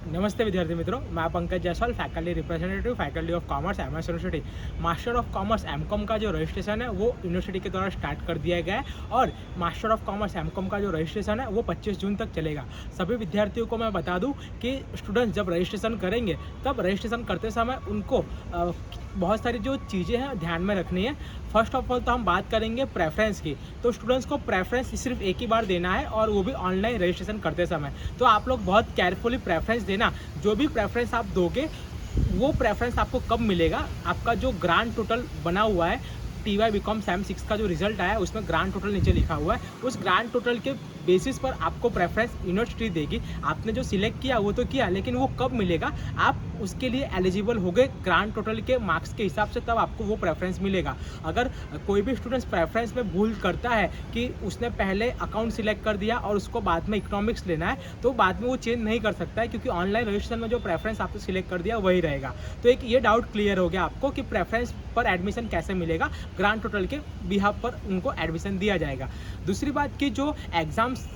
नमस्ते विद्यार्थी मित्रों, मैं Pankaj Jaiswal, faculty representative, faculty of commerce MS university. Master of commerce MCom का जो रजिस्ट्रेशन है वो यूनिवर्सिटी के द्वारा स्टार्ट कर दिया गया है और मास्टर ऑफ कॉमर्स एमकॉम का जो रजिस्ट्रेशन है वो 25 जून तक चलेगा। सभी विद्यार्थियों को मैं बता दूं कि स्टूडेंट्स जब रजिस्ट्रेशन करेंगे तब रजिस्ट्रेशन करते समय उनको बहुत सारी जो चीज़ें हैं ध्यान में रखनी है। फर्स्ट ऑफ ऑल तो हम बात करेंगे प्रेफरेंस की। तो स्टूडेंट्स को प्रेफरेंस सिर्फ एक ही बार देना है और वो भी ऑनलाइन रजिस्ट्रेशन करते समय। तो आप लोग बहुत केयरफुली प्रेफरेंस देना। जो भी प्रेफरेंस आप दोगे वो प्रेफरेंस आपको कब मिलेगा, आपका जो ग्रांड टोटल बना हुआ है TY BCom SAM 6 का जो रिजल्ट आया है उसमें ग्रांड टोटल नीचे लिखा हुआ है, उस ग्रांड टोटल के बेसिस पर आपको प्रेफरेंस यूनिवर्सिटी देगी। आपने जो सिलेक्ट किया वो तो किया, लेकिन वो कब मिलेगा, आप उसके लिए एलिजिबल हो गए ग्रांड टोटल के मार्क्स के हिसाब से, तब आपको वो प्रेफरेंस मिलेगा। अगर कोई भी स्टूडेंट्स प्रेफरेंस में भूल करता है कि उसने पहले अकाउंट सिलेक्ट कर दिया और उसको बाद में इकोनॉमिक्स लेना है, तो बाद में वो चेंज नहीं कर सकता है, क्योंकि ऑनलाइन रजिस्ट्रेशन में जो प्रेफरेंस आपने सिलेक्ट कर दिया वही रहेगा। तो एक ये डाउट क्लियर हो गया आपको कि प्रेफरेंस पर एडमिशन कैसे मिलेगा, ग्रांड टोटल के बिहाफ पर उनको एडमिशन दिया जाएगा। दूसरी बात कि जो एग्जाम्स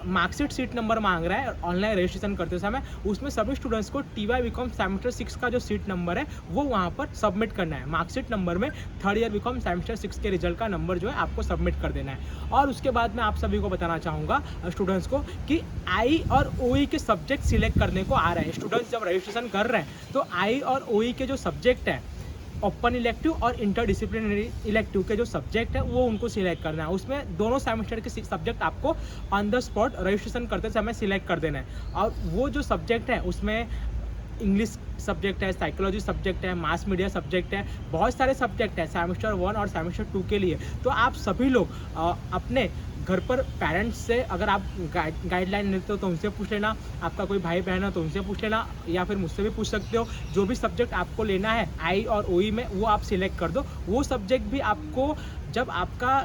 मार्कशीट सीट नंबर मांग रहा है ऑनलाइन रजिस्ट्रेशन करते समय, उसमें सभी स्टूडेंट्स को TY BCom सेमेस्टर 6 का जो सीट नंबर है वो वहाँ पर सबमिट करना है। मार्कशीट नंबर में थर्ड ईयर BCom सेमेस्टर 6 के रिजल्ट का नंबर जो है आपको सबमिट कर देना है। और उसके बाद मैं आप सभी को बताना चाहूँगा स्टूडेंट्स को कि आई और OE के सब्जेक्ट सिलेक्ट करने को आ रहे हैं। स्टूडेंट्स जब रजिस्ट्रेशन कर रहे हैं तो आई और OE के जो सब्जेक्ट है, ओपन इलेक्टिव और इंटरडिसिप्लिनरी इलेक्टिव के जो सब्जेक्ट है वो उनको सिलेक्ट करना है। उसमें दोनों सेमेस्टर के सब्जेक्ट आपको ऑन द स्पॉट रजिस्ट्रेशन करते समय सिलेक्ट कर देना है। और वो जो सब्जेक्ट है उसमें इंग्लिश सब्जेक्ट है, साइकोलॉजी सब्जेक्ट है, मास मीडिया सब्जेक्ट है, बहुत सारे सब्जेक्ट है सेमेस्टर 1 और सेमेस्टर 2 के लिए। तो आप सभी लोग अपने घर पर पेरेंट्स से अगर आप गाइडलाइन लेते हो तो उनसे पूछ लेना, आपका कोई भाई बहन है तो उनसे पूछ लेना, या फिर मुझसे भी पूछ सकते हो। जो भी सब्जेक्ट आपको लेना है आई और OE में वो आप सिलेक्ट कर दो। वो सब्जेक्ट भी आपको जब आपका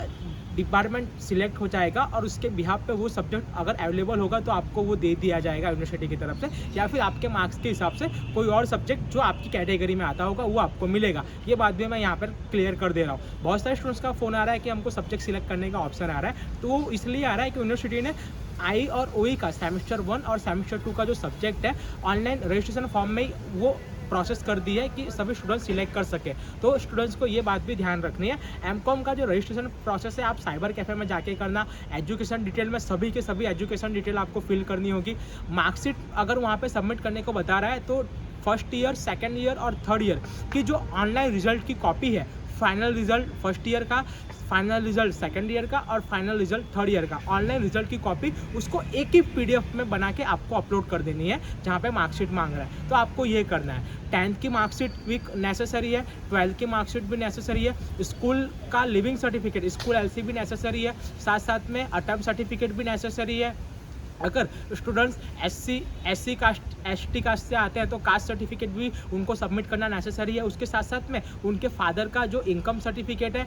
डिपार्टमेंट सिलेक्ट हो जाएगा और उसके बिहाफ पे वो सब्जेक्ट अगर अवेलेबल होगा तो आपको वो दे दिया जाएगा यूनिवर्सिटी की तरफ से, या फिर आपके मार्क्स के हिसाब से कोई और सब्जेक्ट जो आपकी कैटेगरी में आता होगा वो आपको मिलेगा। ये बात भी मैं यहाँ पर क्लियर कर दे रहा हूँ। बहुत सारे स्टूडेंट्स का फ़ोन आ रहा है कि हमको सब्जेक्ट सिलेक्ट करने का ऑप्शन आ रहा है, तो वो इसलिए आ रहा है कि यूनिवर्सिटी ने आई और OE का सेमेस्टर 1 और सेमेस्टर 2 का जो सब्जेक्ट है ऑनलाइन रजिस्ट्रेशन फॉर्म में वो प्रोसेस कर दी है कि सभी स्टूडेंट्स सिलेक्ट कर सके। तो स्टूडेंट्स को ये बात भी ध्यान रखनी है। एमकॉम का जो रजिस्ट्रेशन प्रोसेस है आप साइबर कैफ़े में जाके करना। एजुकेशन डिटेल में सभी के सभी एजुकेशन डिटेल आपको फिल करनी होगी। मार्कशीट अगर वहाँ पे सबमिट करने को बता रहा है तो फर्स्ट ईयर, सेकेंड ईयर और थर्ड ईयर की जो ऑनलाइन रिजल्ट की कॉपी है, फाइनल रिजल्ट फर्स्ट ईयर का, फाइनल रिजल्ट सेकेंड ईयर का और फाइनल रिजल्ट थर्ड ईयर का, ऑनलाइन रिजल्ट की कॉपी उसको एक ही PDF में बना के आपको अपलोड कर देनी है जहाँ पे मार्कशीट मांग रहा है। तो आपको ये करना है। 10th की मार्कशीट भी नेसेसरी है, 12th की मार्कशीट भी नेसेसरी है, स्कूल का लिविंग सर्टिफिकेट, स्कूल LC भी नेसेसरी है, साथ साथ में अटैम्प्ट सर्टिफिकेट भी नेसेसरी है। अगर students SC caste, ST caste से आते हैं तो कास्ट सर्टिफिकेट भी उनको सबमिट करना नेसेसरी है। उसके साथ साथ में उनके फादर का जो इनकम सर्टिफिकेट है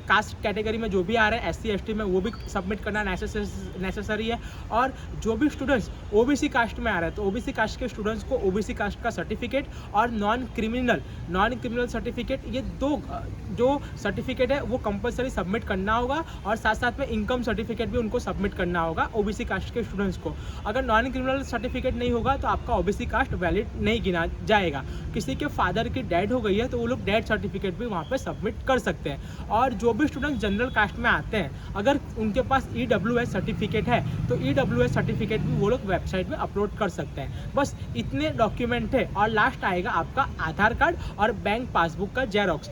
कास्ट कैटेगरी में जो भी आ रहे हैं SC ST में वो भी सबमिट करना नेसेसरी है। और जो भी स्टूडेंट्स OBC कास्ट में आ रहे हैं तो OBC कास्ट के स्टूडेंट्स को OBC कास्ट का सर्टिफिकेट और नॉन क्रिमिनल सर्टिफिकेट, ये दो जो सर्टिफिकेट है वो कंपलसरी सबमिट करना होगा। और साथ साथ में इनकम सर्टिफिकेट भी उनको सबमिट करना होगा OBC कास्ट के स्टूडेंट्स को। अगर नॉन क्रिमिनल सर्टिफिकेट नहीं होगा तो आपका OBC कास्ट वैलिड नहीं गिना जाएगा। किसी के फादर की डेथ हो गई है तो वो लोग डेथ सर्टिफिकेट भी वहाँ पे सबमिट कर सकते हैं। और जो भी स्टूडेंट जनरल कास्ट में आते हैं अगर उनके पास EWS सर्टिफिकेट है तो EWS सर्टिफिकेट भी वो लोग वेबसाइट में अपलोड कर सकते हैं। बस इतने डॉक्यूमेंट है। और लास्ट आएगा आपका आधार कार्ड और बैंक पासबुक का जेरोक्स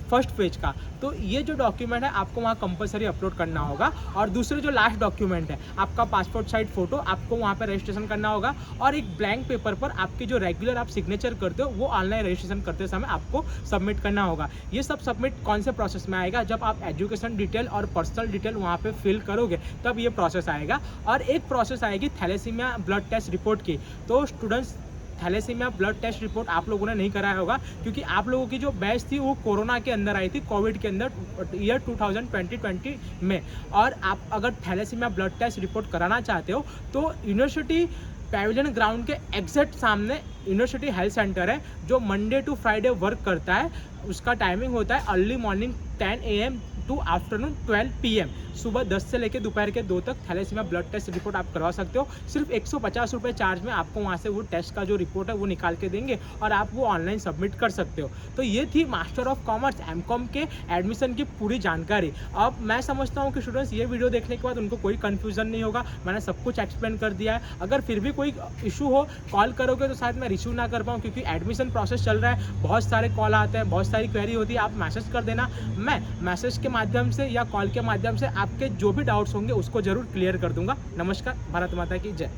फर्स्ट पेज का। तो ये जो डॉक्यूमेंट है आपको वहाँ कंपलसरी अपलोड करना होगा। और दूसरे जो लास्ट डॉक्यूमेंट है आपका पासपोर्ट साइज फ़ोटो आपको वहाँ पे रजिस्ट्रेशन करना होगा। और एक ब्लैंक पेपर पर आपकी जो रेगुलर आप सिग्नेचर करते हो वो ऑनलाइन रजिस्ट्रेशन करते समय आपको सबमिट करना होगा। ये सब सबमिट कौन से प्रोसेस में आएगा, जब आप एजुकेशन डिटेल और पर्सनल डिटेल वहाँ पर फिल करोगे तब ये प्रोसेस आएगा। और एक प्रोसेस आएगी थैलेसीमिया ब्लड टेस्ट रिपोर्ट की। तो students thalassemia blood test report आप लोगों ने नहीं कराया होगा, क्योंकि आप लोगों की जो बैच थी वो कोरोना के अंदर आई थी, कोविड के अंदर, ईयर 2020 में। और आप अगर थैलेसीमिया ब्लड टेस्ट रिपोर्ट कराना चाहते हो तो यूनिवर्सिटी पैविलियन ग्राउंड के एग्जैक्ट सामने यूनिवर्सिटी हेल्थ सेंटर है जो मंडे टू फ्राइडे वर्क करता है। उसका टाइमिंग होता है early morning 10 AM to afternoon 12 PM। सुबह 10 से लेकर दोपहर के 2 तक थैलेसीमिया ब्लड टेस्ट रिपोर्ट आप करवा सकते हो। सिर्फ 150 रुपये चार्ज में आपको वहाँ से वो टेस्ट का जो रिपोर्ट है वो निकाल के देंगे और आप वो ऑनलाइन सबमिट कर सकते हो। तो ये थी मास्टर ऑफ कॉमर्स एमकॉम के एडमिशन की पूरी जानकारी। अब मैं समझता हूँ कि स्टूडेंट्स ये वीडियो देखने के बाद उनको कोई कन्फ्यूजन नहीं होगा, मैंने सब कुछ एक्सप्लेन कर दिया है। अगर फिर भी कोई इशू हो कॉल करोगे तो शायद मैं रिसीव ना कर पाऊँ, क्योंकि एडमिशन प्रोसेस चल रहा है, बहुत सारे कॉल आते हैं, बहुत सारी क्वेरी होती है। आप मैसेज कर देना, मैं मैसेज के माध्यम से या कॉल के माध्यम से आपके जो भी डाउट्स होंगे उसको जरूर क्लियर कर दूंगा। नमस्कार, भारत माता की जय।